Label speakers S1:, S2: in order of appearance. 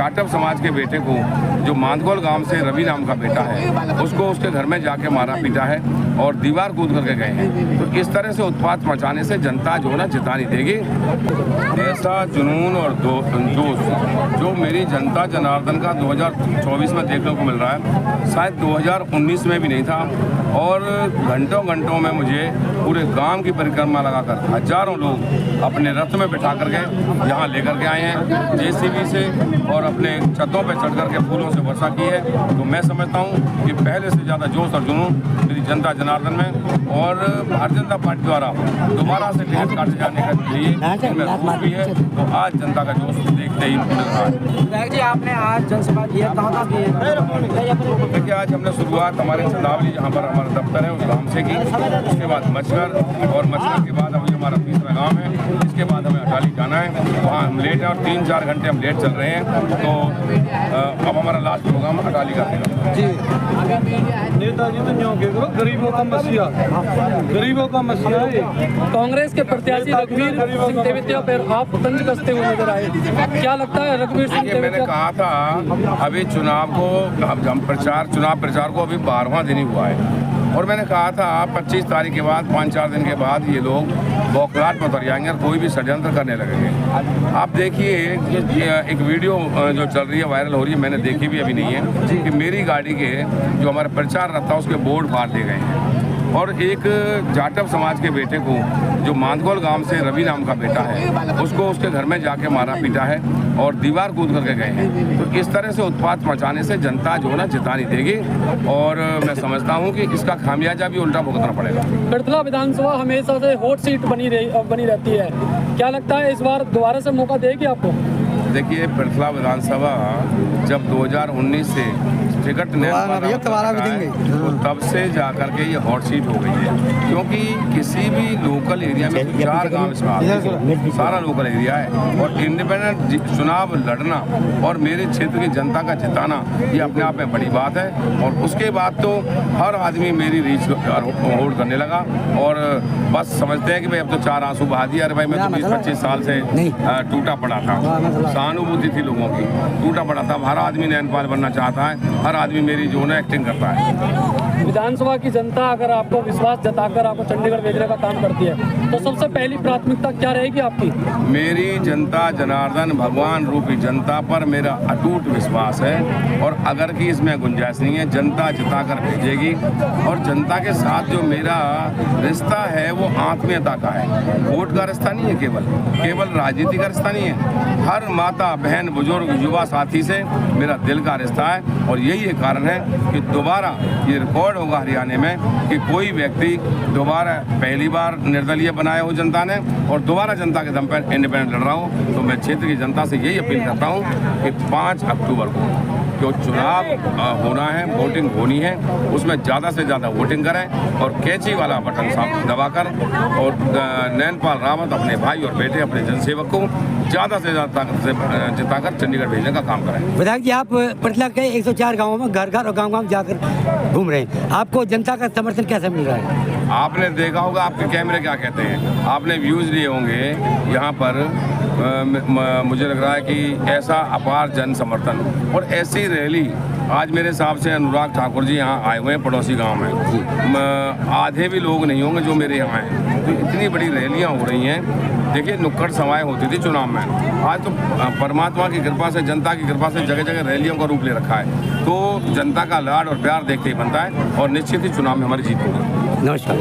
S1: जाटव समाज के बेटे को, जो मांदगोल गांव से रवि नाम का बेटा है, उसको उसके घर में जाके मारा पीटा है और दीवार कूद करके गए हैं। तो इस तरह से उत्पात मचाने से जनता जो है ना जिता नहीं देगी। ऐसा जुनून और जोश जो मेरी जनता जनार्दन का 2024 में देखने को मिल रहा है, शायद 2019 में भी नहीं था। और घंटों घंटों में मुझे पूरे गांव की परिक्रमा लगाकर हजारों लोग अपने रथ में बिठा करके यहाँ लेकर के आए हैं जेसीबी से, और अपने छतों पर चढ़ करके फूलों से वर्षा की है। तो मैं समझता हूँ कि पहले से ज़्यादा जोश और जुनून मेरी जनता जनार्दन में, और भारतीय जनता पार्टी द्वारा दोबारा से टिकट काटे जाने के लिए भी है। तो आज जनता का जोश देखते ही मिल रहा है।
S2: जी, आपने आज जनसभा की है, कहाँ की है?
S1: देखिए, आज हमने शुरुआत हमारे चंदावली, जहाँ पर हमारा दफ्तर है, उस गांव से की। उसके बाद मचगर, और मचगर के बाद अभी हमारा तीसरा गांव है। इसके बाद हमें अटाली जाना है, वहाँ हम लेट हैं और 3-4 घंटे हम लेट चल रहे हैं। तो अब हमारा लास्ट प्रोग्राम अटाली का है।
S2: जी,
S3: नेताजी तो न्यों के करो, गरीबों का मसीहा, गरीबों का मसीहा है।
S2: कांग्रेस के प्रत्याशी रघुवीर सिंह तेवतिया पर आप तंज कसते हुए नजर आए, क्या लगता है रघुवीर सिंह
S1: मैंने
S2: तेवतिया?
S1: कहा था अभी चुनाव प्रचार को अभी 12वां दिन ही हुआ है, और मैंने कहा था 25 तारीख के बाद 5-4 दिन के बाद ये लोग बौखलाहट में उतर जाएंगे और कोई भी षड्यंत्र करने लगेंगे। आप देखिए एक वीडियो जो चल रही है, वायरल हो रही है, मैंने देखी भी अभी नहीं है, कि मेरी गाड़ी के जो हमारा प्रचार रथ था उसके बोर्ड फाड़ दिए गए हैं। और एक जाटव समाज के बेटे को, जो मांदगोल गांव से रवि नाम का बेटा है, उसको उसके घर में जाके मारा पीटा है और दीवार कूद करके गए हैं। तो इस तरह से उत्पात मचाने से जनता जो है ना जिता नहीं देगी, और मैं समझता हूं कि इसका खामियाजा भी उल्टा भुगतना पड़ेगा।
S2: पिरथला विधानसभा हमेशा से हॉट सीट बनी रहती है, क्या लगता है इस बार दोबारा से मौका देगी आपको?
S1: देखिए, पिरथला विधानसभा जब 2019 से टिकट तो तब से जाकर के ये हॉट सीट हो गई है, क्योंकि किसी भी लोकल एरिया में 4 गांव इसमें आते हैं, सारा लोकल एरिया है, और इंडिपेंडेंट चुनाव लड़ना और मेरे क्षेत्र की जनता का जिताना ये अपने आप में बड़ी बात है। और उसके बाद तो हर आदमी मेरी रीच होल्ड करने लगा, और बस समझते हैं कि भाई अब तो 4 आंसू बहा दिया। अरे भाई, मैं तो 20-25 साल से टूटा पड़ा था, सहानुभूति थी लोगों की, टूटा पड़ा था। हर आदमी नैनपाल बनना चाहता है, हर आदमी मेरी जो है एक्टिंग करता है।
S2: विधानसभा की जनता अगर आपको विश्वास जताकर आपको चंडीगढ़ भेजने का काम करती है, तो सबसे पहली प्राथमिकता क्या रहेगी आपकी?
S1: मेरी जनता जनार्दन भगवान रूपी जनता पर मेरा अटूट विश्वास है, और अगर की इसमें गुंजाइश नहीं है, जनता जिताकर भेजेगी। और जनता के साथ जो मेरा रिश्ता है वो आत्मीयता का है, वोट का रिश्ता नहीं है, केवल राजनीति का रिश्ता नहीं है। हर माता बहन बुजुर्ग युवा साथी से मेरा दिल का रिश्ता है, और यही एक कारण है कि दोबारा ये रिकॉर्ड होगा हरियाणा में कि कोई व्यक्ति दोबारा पहली बार निर्दलीय बनाया हो जनता ने, और दोबारा जनता के दम पर इंडिपेंडेंट लड़ रहा हूँ। तो मैं क्षेत्र की जनता से यही अपील करता हूँ कि 5 अक्टूबर को जो चुनाव होना है, वोटिंग होनी है, उसमें ज़्यादा से ज़्यादा वोटिंग करें, और कैंची वाला बटन दबाकर और नैनपाल रावत अपने भाई और बेटे अपने जनसेवक को ज़्यादा से ज़्यादा ताकत से जिताकर चंडीगढ़ भेजने का काम करें।
S4: विधायक जी, आप पिरथला के 104 गाँवों में घर घर और गाँव जाकर घूम रहे हैं, आपको जनता का समर्थन कैसे मिल रहा है?
S1: आपने देखा होगा, आपके कैमरे क्या कहते हैं, आपने व्यूज़ लिए होंगे यहाँ पर। मुझे लग रहा है कि ऐसा अपार जन समर्थन और ऐसी रैली आज मेरे हिसाब से अनुराग ठाकुर जी यहाँ आए हुए हैं, पड़ोसी गांव में आधे भी लोग नहीं होंगे जो मेरे यहाँ हैं। तो इतनी बड़ी रैलियाँ हो रही हैं। देखिए, नुक्कड़ सभाएं होती थी चुनाव में, आज तो परमात्मा की कृपा से, जनता की कृपा से जगह जगह रैलियों का रूप ले रखा है। तो जनता का लाड और प्यार देखते ही बनता है, और निश्चित ही चुनाव में हमारी जीत होगी।
S4: नमस्कार।